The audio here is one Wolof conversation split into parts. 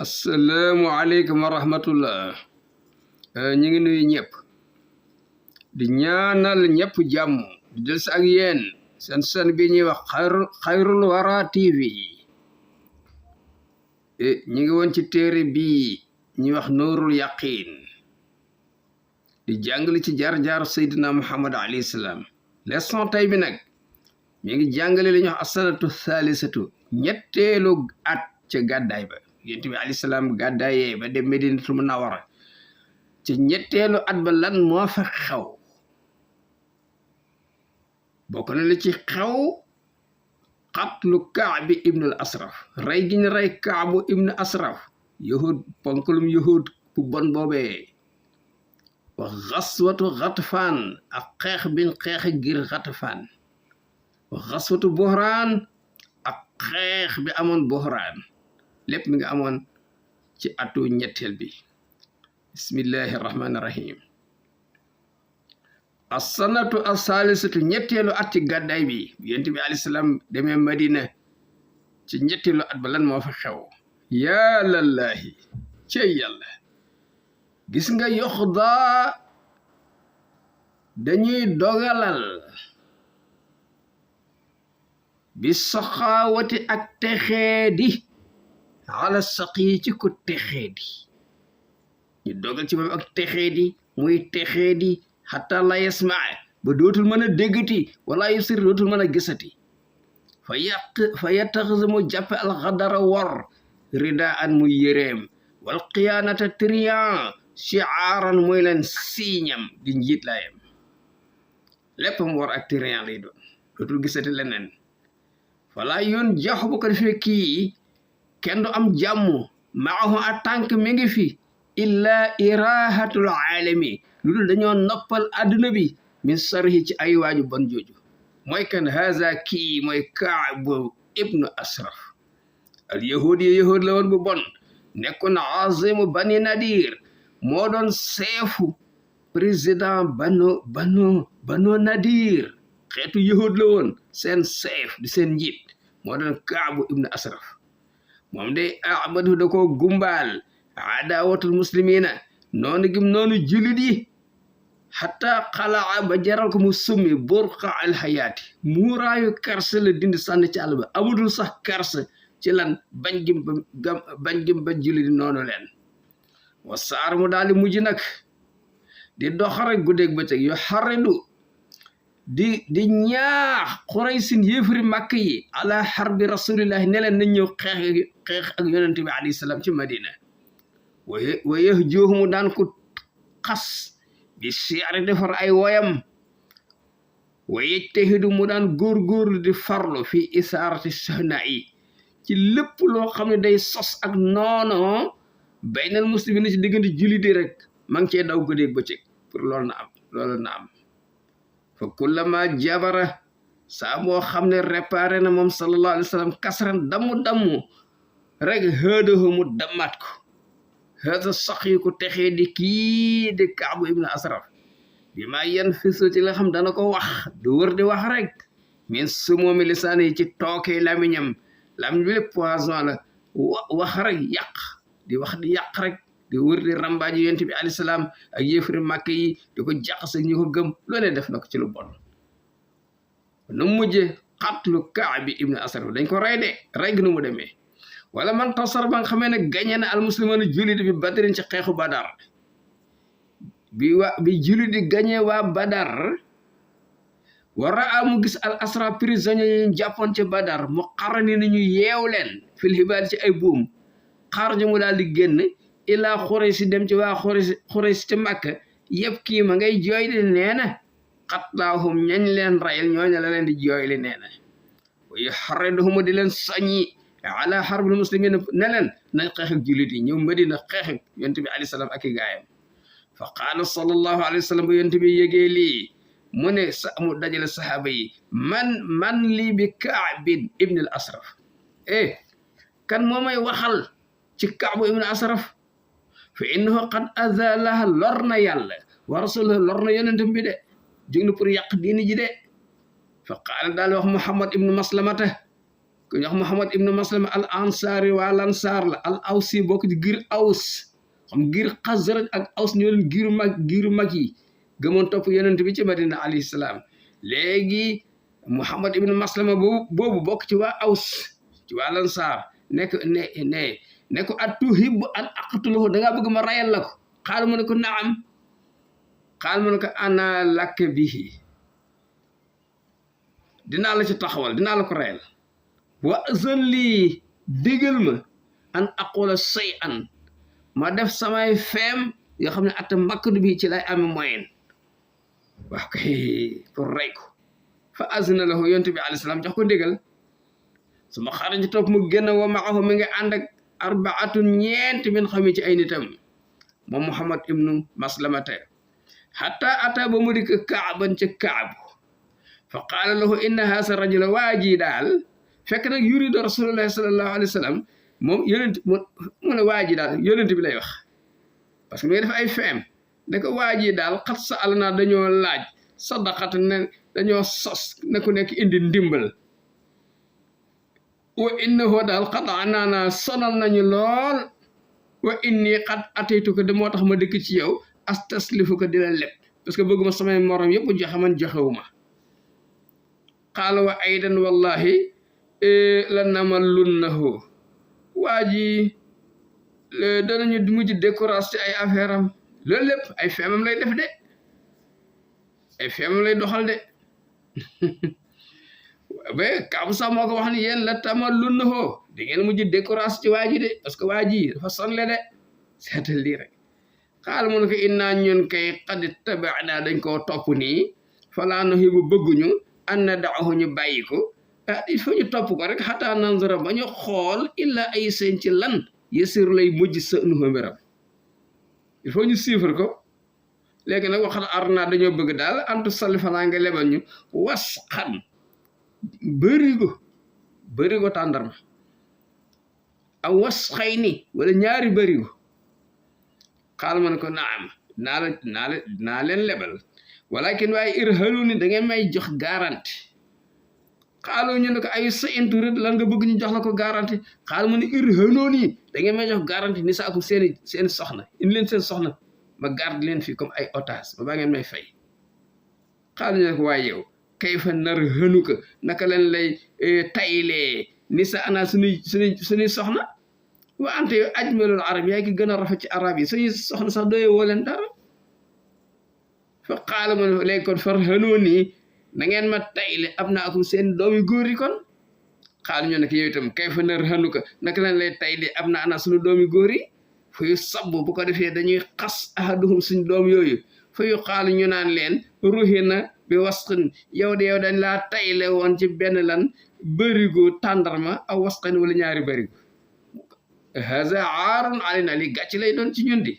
asalaamualeykum wa rahmatullah ñu ngi nuyu ñëpp di ñaanal ñëpp jàmm di del si ak yéen seen bi ñuy wax xayrul wara TV ñu ngi woon ci téere bii ñuy wax nuurul yaqin di jàngale ci jaar-jaar Seydina Muhammad alayhi salaam leçon tey bi nag mi ngi jàngale li ñuy wax asanatu thaalisatu ñetteelu at ca gàddaay ba yonent bi alayhi salaam gàddaayee ba dem Medinatul Munawwara ci ñetteelu at ba lan moo fa xew bokk na li ci xew qatlu Kaabi ibnul Asraf rey gi ñu rey Kaabu ibnu Asraf yahud ponkalum yahud bu bon boobee wax xaswatu Xatfaan ak xeex biñ xeex ngir Xatfaan wax xaswatu Buhraan ak xeex bi amoon Buhraan lépp mi nga amoon ci atu ñetteel bi bismillahi rahmaani rahim assanatu asalisatu ñetteelu at ci gàddaay bi yonent bi alayhi salaam demee Madina ci ñetteelu at ba lan moo fa xew yaa lallahi cey yàlla gis nga yoxda dañuy dogalal bi saxaawati ak texeedi ala saqi ci ko texeedi ñu dogal ci moom ak texeedi muy texeedi xatta la yasmaa ba dootul mën a déggati wala yusir dootul mën a gisati fa yattaxis mu jàppe alxadara wor rida an muy yëreem wal xiyaanata trian shiaaran muy leen siiñam di njiit laayam léppam wor ak trian lay doon dootul gisati leneen fala yoon jaxu bu ko defee kii kenn du am jàmm maahu a tànk mi ngi fi illa irahatul alami lu dul dañoo noppal adduna bi min sarhi ci ay waaju bon jooju mooy kan haza kii mooy Kaabu ibnu Asraf al yahud la woon bu bon nekkoon azimu bani Nadir moo doon seefu président banu Nadir xeetu yahud la woon seen seef di seen njiit moo doon Kaabu ibnu Asraf moom de abadu da ko gumbaal adawatul muslimina noonu gim noonu julit yi xatta xalaa ba jaral ko mu summi burqa al hayaati muuraayu karse la dindi sànni ci àll ba amutul sax karse ci lan bañ gim ba julit yi noonu leen wa saar mu daal di mujj nag di doxare guddeeg bëccëg yu xaridu di ñaax Quraysin yéefari màkk yi ala xarbi rasulillahi ne leen nañ ñëw xeex ak yonent bi alayhi salaam ci Madina wa yahjuuhu mu daan ko xas bi siyaari defar ay woyam wa yajtahidu mu daan góorgóorlu di farlu fi isaarati sahna yi ci lépp loo xam ne day sos ak noono baynal muslimin ci diggante jullit yi rek maa ngi cee daw guddeeg bëccëg pour loolu na am fa kullama jabara saa moo xam ne réparé na moom sallallahu alayhi wa sallam kasran dammu rek hëdahu mu dammaat ko hëda sax yi ko texee di kii di Kaabu ibnu Asraf bi maa yen fisu ci la xam dana ko wax du wër di wax rek min su moomi lisaan yi ci tookee lamiñam lamiñ bi lépp poison la wax rek yàq di wax di yàq rek di wër di rambaaji yonent bi alayhi salaam ak yéefari màkk yi di ko jaxase ñu ko gëm loolee def na ko ci lu bon nu mujje xatlu Kaabi ibnu Asraf dañ ko rey de rey gi nu mu demee wala man tasar ba nga xamee ne gañe na almuslimaanu jullit bi Badrin ci xeexu Badar bi jullit di gañe waa Badar wara amu gis al asra prisonniers yi jàppoon ci Badar mu xarani nañu yeew leen fil hibaal ci ay buum xaar ñu mu daal di génn ilaa Xuraysi dem ci waa Xuraysi ci Makka yëpp kii ma ngay jooy li nee na xatlaahum ñañ leen rayal ñooña la leen di jooy li nee na wa yuharriduhum di leen soññi ala harbil muslimin ne leen nañ xeex ak jullit yi ñëw Madina xeex ak yonent bi alayhi salaam ak i gaayam fa qaala sallallahu alayhi wa sallam bu yonent bi yégee lii mu ne mu dajale sahaaba yi man lii bi Kaabin ibn al Asraf kan moo may waxal ci Kaabu ibn Asraf fa innahu qad azalaha lor na yàlla wa rasuluhu lor na yonentam bi de jóg na pour yàq diini ji de fa qaala daal wax Muhammad ibnu Maslamata ku ñuy wax Muhammad ibnu Maslama al ansari waa lansaar la al awsi bokk ci giir aws xam giir Xasraj ak aws ñoo leen giiru mag yi gëmoon topp yonent bi ci Madina alayhi salaam léegi Muhammad ibnu Maslama boobu bokk ci waa aws ci waa lansaar ne ko atuhibbu an aqtulahu da ngaa bëgg ma rayal la ko xaal mu ne ko naam xaal mu ne ko ana lakk bihi dinaa la ci taxawal dinaa la ko rayal wa azan lii digal ma an aqula say an ma def samay feem yoo xam ne atta makkadu bi ci lay ame moyen wax kay pour rey ko fa azna lahu yonent bi alayhi salaam jox ko ndigal su ma xaraja topp mu génn wa maahu mi nga ànd ak arbaatun ñeent min xami ci ay nitam moom Muhammad ibnu Maslamata hatta ata ba mu dikk kaaban ca kaabu fa qaala lahu inna haasa rajula waa ji daal fekk nag yuridu rasulullahi sallallahu alayhi wa sallam moom yonent mu ne waa ji daal yonent bi lay wax parce que mi ngi def ay feem ne ko waa ji daal xat sa àll naa dañoo laaj sadaqat ne dañoo sos ne ku nekk indi ndimbal wa innahu daal xat anaana sonal nañu lool wa inni xat ataytu ko de moo tax ma dëkk ci yow astaslifu ko di la leb parce que bëgguma samay morom yëpp joxe man joxewuma qaala wa aydan wallahi la namallunnahu waa ji danañu mujj décourage ci ay affaire am loolu lépp ay feemam lay def de ay feemam lay doxal de ba Kaabu sax moo ko wax ni yéen la tamallunnahu di ngeen mujj décourage ci waa ji de parce que waa ji dafa sonle de seetal lii rek xaal mu ne ko innaa ñun kay qad tabaana dañ koo topp nii falaa nuhibbu bëgguñu an nada'ahu ñu bàyyi ko il faut ñu topp ko rek xataa nanzura ba ñu xool illa ay seen ci lan yësir lay mujj sa nuhu mbiram il faut ñu suivre ko léegi nag waxal arna dañoo bëgg daal antu salifanaa nga lebal ñu was xam bërigo tàndarma aw was xëy ni wala ñaari bërigo xaal ma ne ko naam naa leen lebal walakin waaye irhalu ni da ngeen may jox garanti xaaloo ñu ne ko ay sa inturid lan nga bëgg ñu jox la ko garanti xaal mu ne irhaloo nii da ngeen may jox garanti ni saakum seeni soxna indi leen seen soxna ma garde leen fii comme ay otage ba baa ngeen may fay xaalu ñu ne ko waaye yow kayfa nar hënu ko naka leen lay taylee ni sa ana suñuy soxna wa ante yow ajmalul arab yaa ki gën a rafet ci arab yi suñuy soxna sax doye woo leen dara fa xaala mu ne léegi kon far hënoo nii na ngeen ma tayle ab naa akum seen doomi góor yi kon xaalu ñu ne ko yow itam kayfa nar hënu ko naka leen lay taylee ab na ana suñu doomi góor yi fa yu sabb bu ko defee dañuy xas ahaduhum suñ doom yooyu fa yu xaalu ñu naan leen ruhi na bi wasqin yow dañ laa tayle woon ci benn lan bërigo tàndarma aw wasqin wala ñaari bërigo haza aarun alina li gàcc lay doon ci ñun di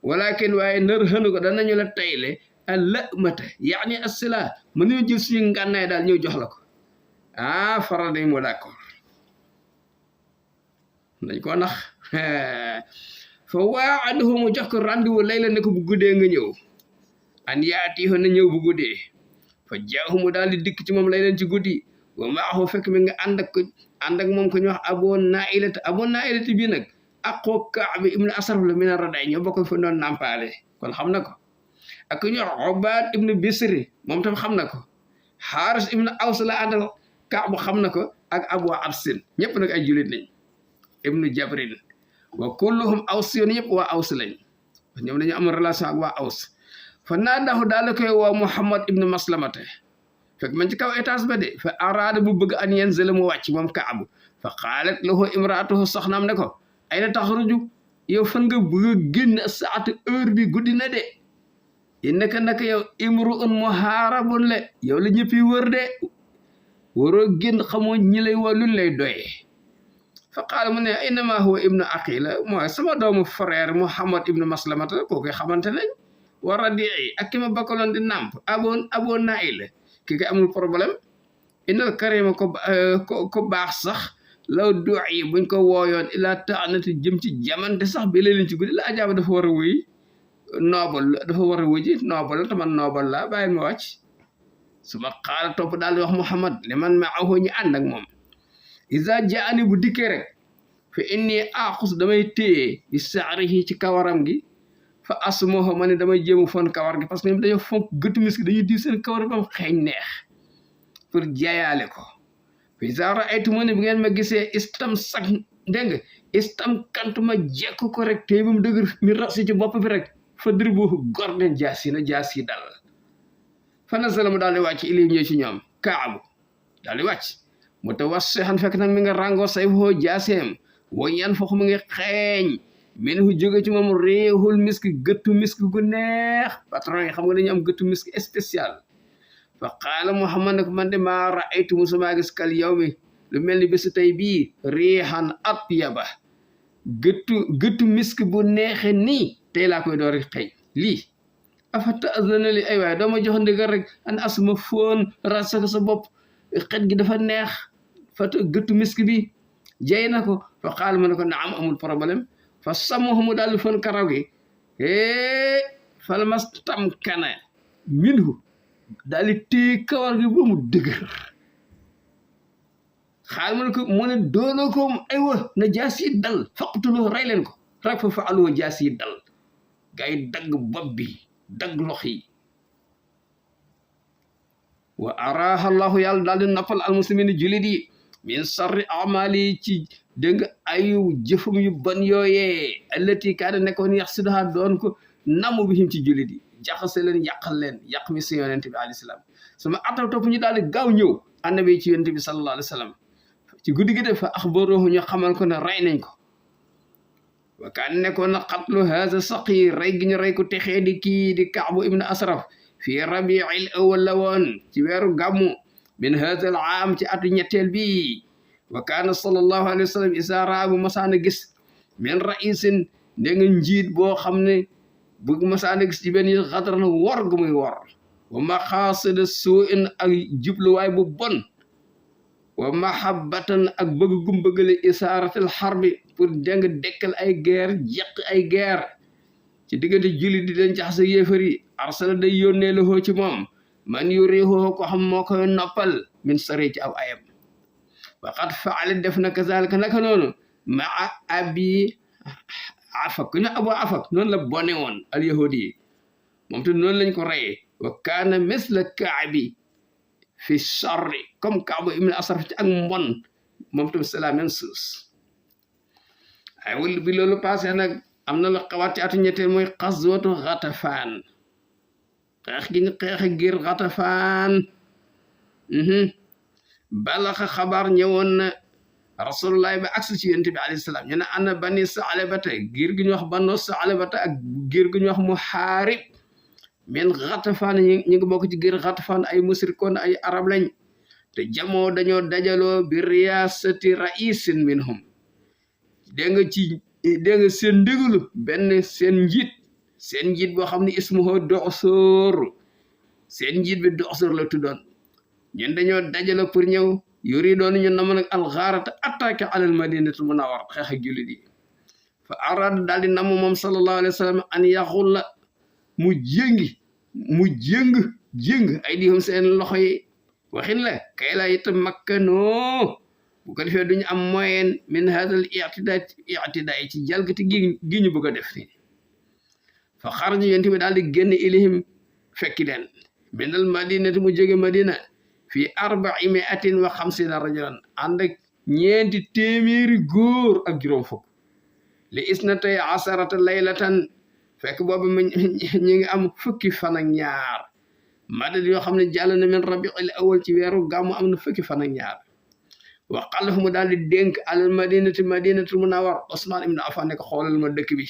walakin waaye nar xënu ko danañu la tayle a lëmata yaani assila mën ñoo jël suñu ngànnaay daal ñëw jox la ko faral dañ moo d'accord dañ koo nax fa waaduhu mu jox ko rendez-vous lay la ne ko bu guddee nga ñëw an yaatihu na ñëw bu guddee fa jaahu mu daal di dikk ci moom lay leen ci guddi wa maahu fekk mi nga ànd ak moom ko ñu wax Abu Nailata bii nag akoo Kaab ibnu Asraf la min ar-raday ñoo bokk fa doon nampaale kon xam na ko ak ku ñu wax Ubaad ibnu Bisri moom tam xam na ko Xaaris ibnu Aws la àndal Kaab xam na ko ak Abu Absin ñëpp nag ay julit lañ ibnu Jabrin wa kulluhum aws yoon yëpp waa aws lañ ñoom dañu am relation ak waa aws fa naadahu daal koy woo Muhammad ibnu Maslamata fekk man ci kaw étage ba de fa araada bu bëgg an yanzila mu wàcc moom Kaab fa qaalat lahu imraatuhu soxnaam ne ko ayna taxruju yow fan nga bëgg a génn saatu heure bi guddi na de innaka naka yow imruun muhaarabun le yow la ñëpp yi wër de waroo génn xamoo ñi lay woo luñ lay doyee fa qaala mu ne innama huwa ibnu aqila mooy sama doomu frère Muhammad ibnu Maslamata kookoy xamante nañ wa radii ak ki ma bakkaloon di nàmp Abu Naila ki koy amul problème innal karima ko baax sax law du'i buñ ko wooyoon ila taanati jëm ci jamante sax bi leen ci guddi la ajaaba dafa war a wuy noobal dafa war a wuji noobal te man noobal la bàyyil ma wàcc su ma xaala topp daal di wax Muhammad li man maahu ñu ànd ak moom iza jaani bu dikkee rek fa inni axus damay téye bi saarihi ci kawaram gi fa asmoho ma ne damay jéemu fon kawar gi parce que ñoom dañoo fonk gëttu misk dañuy diw seen kawar ba mu xeeñ neex pour jaayaale ko fi iza raaytumu ne bu ngeen ma gisee istam sak dégg nga istam kant ma jekk ko rek téye ba mu dëgër mi rasi ci bopp bi rek fadribuhu gorden jaasi na jaasi dal fa nasala mu daal di wàcc ilim ñëw ci ñoom kaabu daal di wàcc mu tawassihan fekk nag mi nga ràngoo say foo jaaseem wo yan foofu mu ngi xeeñ min hu jóge ci moom réexul misk gëttu misk gu neex patron yi xam nga dañu am gëttu misk spécial fa qaala Muhammad nag man de maa raaytu musumaa gis kal yow mi lu mel ni bésu tey bii riixan atyaba gëttu misk bu neexe nii tey laa koy door xëy lii afa ta'zana li ay waay dooma jox ndigal rek an asuma foon rasaka sa bopp xet gi dafa neex fata gëttu misk bi jey na ko fa qaala ma ne ko naam amul problème fa samuhu mu daal di foon karaw gi falmastam kana minhu daal di téye kawar gi ba mu dëgër xaal ma ne ko mu ne doonoo ko aywa na jaas yi dal faqtuloo rey leen ko rek fa faaloo jaas yi dal gaa yi dagg bopp bi dagg lox yi wa araaha allahu yàlla daal di noppal almuslimin julit yi min sarri amali ci dégg nga ayu jëfum yu bon yooyee allati kaana nekkoon yax sidaha doon ko namu bi him ci julit yi jaxase leen yàqal leen yàq mi si yonente bi alayhi salaam sama ataw topp ñu daal di gaaw ñëw annabi ci yonente bi sallallahu alayhi wa sallam ci guddi gi def fa axbaruhu ñu xamal ko ne rey nañ ko wa kaan nekkoon na xatlu haza saqir rey gi ñu rey ko texee di kii di Kaabu ibn Asraf fi rabiil awal la woon ci weeru gàmmu min haza al aam ci atu ñetteel bi wa kaana sallallahu alayhi wa sallam isa raa bu masaana gis min raisin da nga njiit boo xam ne bu masaana gis ci benn yi xadar na wor gu muy wor wa maqaasida suu'in ak jubluwaay bu bon wa mahabbatan ak bëgg gum bëggale isaaratil xarbi pour deng dekkal ay guerre jeq ay guerre ci diggante julli di leen jaxase yéefar yi arsala day yónnee la hoo ci moom man yurihu ko xam moo koy noppal min sari ci aw ayam waqad faala def na kazalika naka noonu maa abi afak ku ñu abu afak noonu la bone woon al yahudi yi moom te noonu lañ ko reyee wa kaana misla kaabi fi sarri comme Kaabu ibn Asraf ci ak mbon moom tamit c'est la même chose ay wul bi loolu passé nag am na lu xawaat ci atu ñetteel mooy xaswatu Xatafaan xeex gi ñu xeex ngir Xatafaan balaxa xabaar ñëwoon na rasulullah ba agsi ci yonent bi alayhi salaam ñu ne ana bani Saalabata giir gi ñu wax banu Saalabata ak giir gi ñu wax Muhaarib min Xatafaan ñi ngi bokk ci giir Xatafaan ay musrikoon ay arab lañ te jamoo dañoo dajaloo bi riyaasati raisin minhum dégg nga seen ndigalu benn seen njiit boo xam ne ismuhu Doxsoor seen njiit bi Doxsoor la tuddoon ñun dañoo dajaloo pour ñëw yuri doon ñu nama nag alxaarata attaqué alal madinatul munawwar xeex ak jullit yi fa arada daal di namm moom sallallahu alayhi wa sallam an yaxulla mu jéng ay dihum seen loxo yi waxin la kay la itam makkanoo bu ko defee duñu am moyen min hadal ictidaa ci jalgati gi ñu bëgg a def ni fa xaraju yonent bi daal di génn ilihim fekki leen minal madinati mu jóge madina fii 450 rajulan ànd ak ñeenti téeméeri góor ak juróom fukk li isnatay asarata laylatan fekk boobu ñu ngi am fukki fan ak ñaar madad yoo xam ne jàll na min rabiul awal ci weeru gàmmu am na fukki fan ak ñaar wa xalaf mu daal di dénk alal madinatul munawwar Usmaan ibn Affan ne ko xoolal ma dëkk bi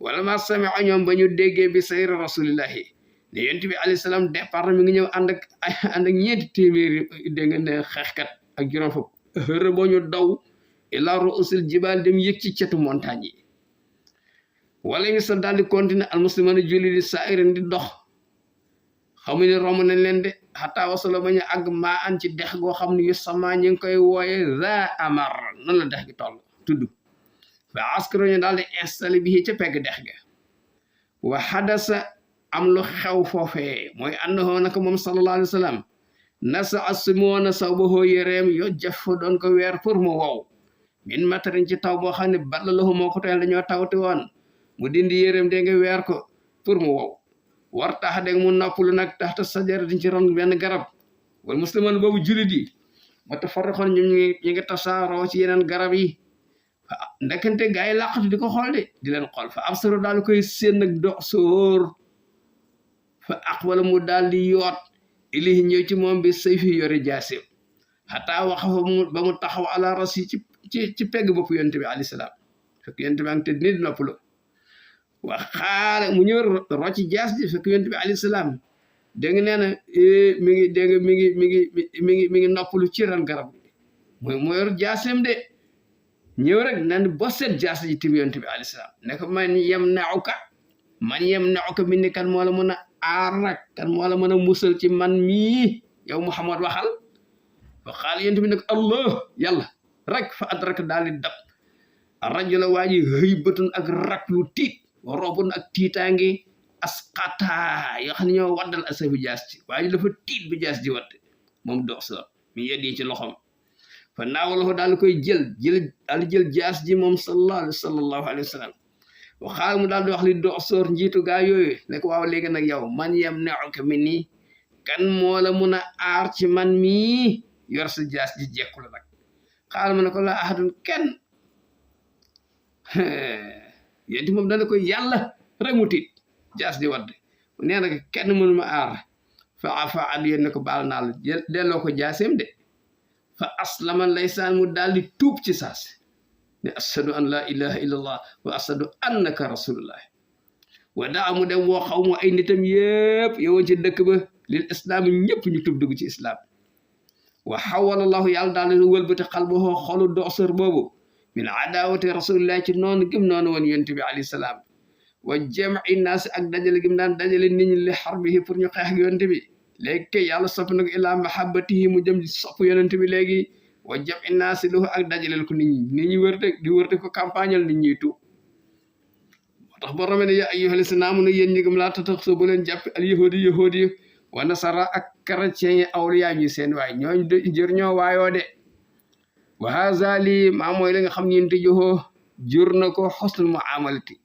wala ma sami'a ñoom ba ñu déggee bi sayri rasulillahi ne yonent bi alayhi salaam départ mi ngi ñëw ànd ak ñeenti téeméeri dégg nga ne xeexkat ak juróom fukk hër boo ñu daw ila ruusil jibaal dem yëg ci cetu montagne yi wala ñu sa daal di continuer al muslimana julli di sairin di dox xamu ne romb nañ leen de xataa wasala ba ñu àgg maa an ci dex goo xam ne yu sama ñu ngi koy wooye za amar nan la dex gi toll tudd fa askaro ñu daal di installé bi ca pegg dex ga wa hadasa am lu xew foofee mooy annahu naka moom sallallahu alayhi wa sallam nasa asimoona saw ba hoo yéreem yo jaf doon ko weer pour mu wow min matarin ci taw boo xam ne balla lahu moo ko teel dañoo tawti woon mu dindi yéreem dégg nga weer ko pour mu wow war tax dégg mu noppalu nag taxta sajara diñ ci ron benn garab wal musliman boobu julit yi ma tafarraxoon ñoom ñi ngi tasaaroo ci yeneen garab yi ndekante gaa yi làqatu di ko xool de di leen xool fa absaru daal koy séen nag dox sóor fa aqbala mu daal di yoot ilihi ñëw ci moom bi sayfi yore jaasim xataa waxa fa ba mu taxaw ala rasi ci pegg bopp yonent bi alayhi salaam fekk yonent bi ang tëdd ni di noppalu wa xaale mu ñëw rocci jaas ji fekk yonent bi alayhi salaam dégg nga nee na mi ngi dégg nga mi ngi noppalu ci ran garab bi mu yor jaasim de ñëw rek nan bo seet jaas ji tim yonent bi alayhi salaam ne ko man yem nauka mi ni kan moo la mën a aar nag kan moo la mën a musal ci man mii yow Muhammad waxal fa xaal yonent bi nag allah yàlla rek fa adraka daal di dab rajula waa ji hëybatun ak rak lu tiit robun ak tiitaange asqata yoo xam ne ñoo waddal asabi jaas ci waa ji dafa tiit bi jaas ji wadd moom dox sa mi yeddi ci loxom fa naawalahu daal koy jël jaas ji moom sallallahu alayhi wa sallam waxaal mu daal di wax li dox soor njiitu gaa yooyu ne ko waaw léegi nag yow man yem neexuka mi nii kan moo la mun a aar ci man mii yor sa jaas ji jekku la nag xaal ma ne ko la ahadun kenn yénti moom dana ko yàlla rek mu tiit jaas di wadd nee na kenn mënu ma aar fa afa ad yéen ne ko baal naa la delloo ko jaaseem de fa aslama laysaan mu daal di tuub ci saas ne ashadu an la ilaha illallah wa ashadu annaka rasulullah wa daa mu dem woo xaw mu ay nitam yëpp yowoon ci dëkk ba lil islaam ñëpp ñu tub dugg ci islam wa xawalallahu yàlla daal di wëlbati xal ba xolu doxsër boobu min adawati rasulillah ci noonu gim noonu woon yonent bi alayhi salaam wa jam'i naas ak dajale gim daan dajale nit ñi li xarbihi pour ñu xeex ak yonent bi léegi kay yàlla sopp na ko ilaa mahabbatihi mu jëm sopp yonent bi léegi wa jam'i naas lahu ak dajaleel ko nit ñi wërte ko campagnal nit ñi tuub moo tax boo ramee ne yaa ayyuhal lazina aamanu yéen ñi gëm laa tattaxizu bu leen jàpp al yahudi wa nasara ak chrétien yi awliyaa ñi seen waay ñooñu jër ñoo waayoo de wa haza lii maa mooy la nga xam ne yénti joxoo jur na ko xosnul muamalati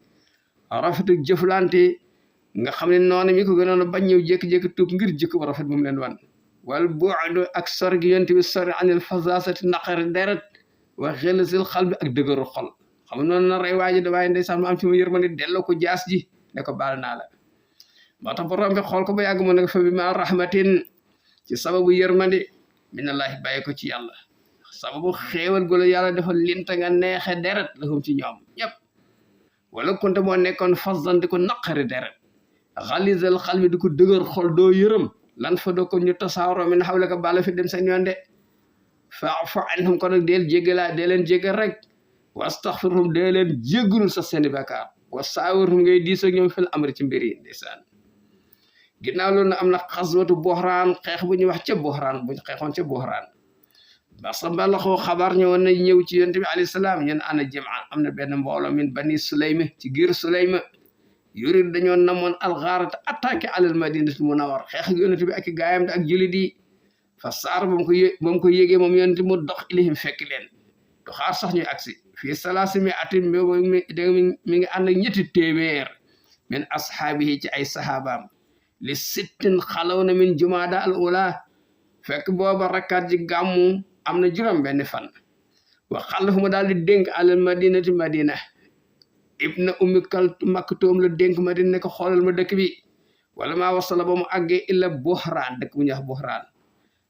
rafetu jëflante nga xam ne noonu mi ko gënoon a bañ ñëw jékki-jékki tuub ngir jikko bu rafet bu mu leen wan wal bu'du ak sori gi yonent bi sori anil fasasati naqari deret wa xelasil xal bi ak dëgëru xol xam noonu na rey waaji da waaye ndeysaan mu am ci ma yërmande delloo ko jaas ji ne ko baal naa la moo tax borom bi xool ko ba yàgg mu ne ko fa bi ma rahmatin ci sababu yërmande minallahi bàyyi ko ci yàlla sababu xéewal gu la yàlla dafa linta nga neexe deret la hum ci ñoom ñëpp wala konte moo nekkoon fasdan di ko naqari deret xalisal xal bi di ko dëgër xol doo yërëm lan fa doo ko ñu tasaaroo min xawlaka bala fi dem seen yoon de fa'fu anhum kon nag dee leen jéggal rek wa astaghfirhum dee leen jéggalul sax seeni bàkkaar wa saawirhum ngay diis ak ñoom fil amri ci mbir yi ndeysaan ginnaaw loolu na am na xaswatu Buhraan xeex bu ñuy wax ca Buhraan bu ñu xeexoon ca Buhraan parce que mbalaxoo xabaar ñëwoon na ñëw ci yonent bi alayhi salaam ñeen ana jamaa am na benn mbooloo min bani Sulayma ci giir Sulayma yurid dañoo namoon alxaarata attaqué alal madinatul munawwar xeex ak yonent bi ak i gaayam ak julit yi fa saar ba mu ko yégee moom yonent mu dox ilihim fekk leen du xaar sax ñuy agsi fii salaasimi atin mi ngi ànd ak ñetti téeméer min ashaabihi ci ay sahabaam li sittin xalaw na min jumaada al ula fekk booba rakkaat ji gàmmu am na juróom benn fan wa xalafu mu daal di dénk alal madinati madina ibna ummi maktoom la dénk madina ne ko xoolal ma dëkk bi wala maa wasala ba mu àggee illa Buhraan dëkk bu ñuy wax Buhraan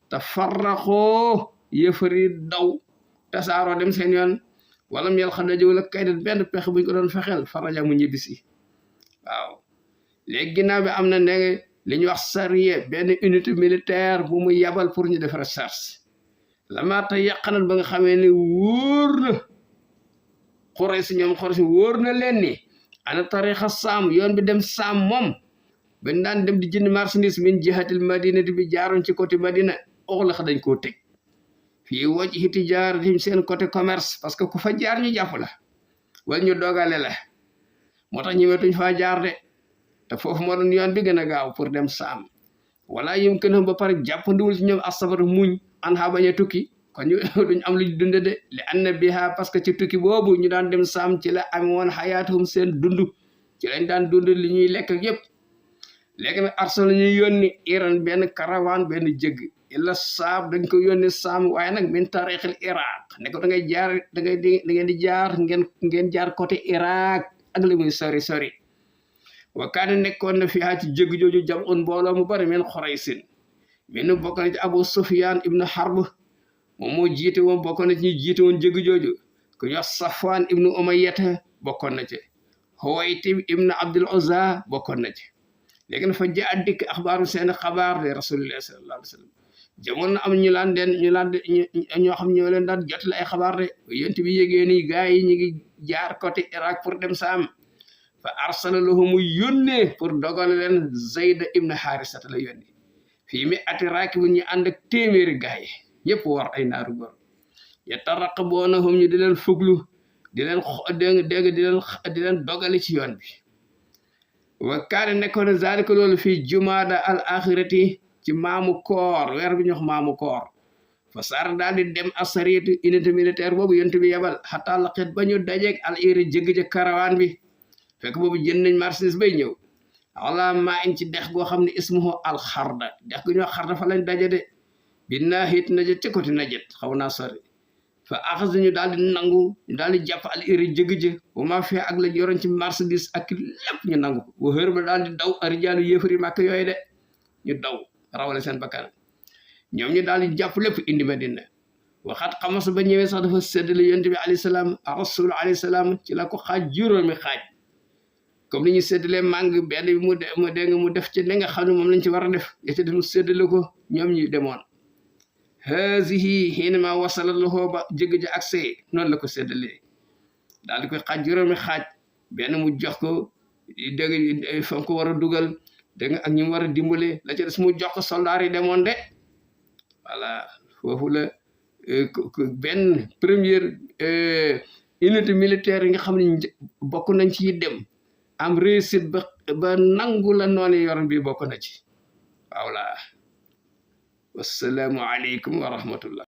te farraxoo yëfari daw tasaaroo dem seen yoon wala mu yàlla xam ne jëw la kaydat benn pexe buñ ko doon fexeel faraja mu ñibbisi waaw léegi ginnaaw bi am na ne li ñuy wax sariye benn unité militaire bu mu yabal pour ñu def recherche la maata yàqanal ba nga xamee ne wóor na Quraysh ñoom Quraysh wóor na leen ni ana tarixa saam yoon bi dem saam moom ben daan dem di jënd marchandise min jihatil madinati bi jaaroon ci côté Madina oxlax dañ koo tëj fii wajhi tijaaratim seen côté commerce parce que ku fa jaar ñu jàpp la wala ñu dogale la moo tax ñëwetuñ faa jaar de te foofu moo doon yoon bi gën a gaaw pour dem saam wala yumkinuhum ba pare jàppandiwul ci ñoom as-sabr muñ an ha bañ a tukki kon ñu duñ am luñ dunde de li anna biha parce que ci tukki boobu ñu daan dem saam ci la am woon xayaatuhum seen dund ci lañ daan dund li ñuy lekk ak yëpp léegi nag arsala ñuy yónni Iran benn caravane benn jëgg illa saam dañ ko yónni saam waaye nag min tarixil Iraq ne ko da ngay jaar da ngeen di jaar ngeen jaar côté Iraq ak li muy sori sori wa kaane nekkoon na fi ci jëgg jooju jam un mbooloo mu bari men Xuraysin min bokk na ci Abu Sufyan ibnu Harb moom moo jiite woon bokkoon na ci ñi jiite woon jëgg jooju ku ñuy wax Safwan ibnu Umayyata bokkoon na ci Huwaytib ibnu Abdul Uzza bokkoon na ci léegi nag fa jaa dikk axbaaru seen xabaar de Rasulullah sallallahu alayhi wa sallam jamono na am ñu laan ñoo xam ñoo leen daan jotale ay xabaar de yonent bi yégee ni gaa yi ñu ngi jaar côté Irak pour dem saam fa arsala lahu mu yónnee pour dogale leen Zayd ibnu Haarisata la yónni fii mi ati raaki bu ñu ànd ak téeméeri gaa yi ñëpp war ay naaru góor yataraqaboonahum ñu di leen fuglu di leen di leen dogale ci yoon bi wa kaane nekkoon zalika loolu fii jumaada al axirati ci maamu koor weer bi ñu wax maamu koor fa sar daal di dem asariatu unité militaire boobu yonent bi yebal xataa laqit ba ñu dajeeg al iri jëgg ca karawaan bi fekk boobu jënd nañ marchandise bay ñëw ala maa in ci dex goo xam ne ismuhu al xarda dex gu ñu wax xarda fa lañ daje de bi naahit najet ca côté najet xaw naa sori fa axas ñu daal di nangu ñu daal di jàpp al iri jëgg jë bu ma fee ak la yoroon ci marchandise ak lépp ñu nangu ko wa hër ba daal di daw arijaalu yéefari màkk yooyu de ñu daw rawale seen bakkan ñoom ñu daal di jàpp lépp indi Madina waxaat xamas ba ñëwee sax dafa séddale yonent bi alayhi salaam rasul alayhi salaam ci la ko xaaj juróomi xaaj comme ni ñu séddalee màng benn bi mu dégg mu def ci li nga xam ne moom lañ ci war a def ya ci def mu séddale ko ñoom ñu demoon hazihi xiinama wasala lahu ba jëgg ja accès noonu la ko séddalee daal di koy xaaj juróomi xaaj benn mu jox ko dégg fa ko war a dugal dégg nga ak ñi mu war a dimbale la ca des mu jox ko soldaar yi demoon de voilà foofu la benn première unité militaire yi nga xam ne bokk nañ ci dem am réussite ba nangu la noonu yoron bi bokk na ci voilà wassalaamu aleykum wa rahmatullah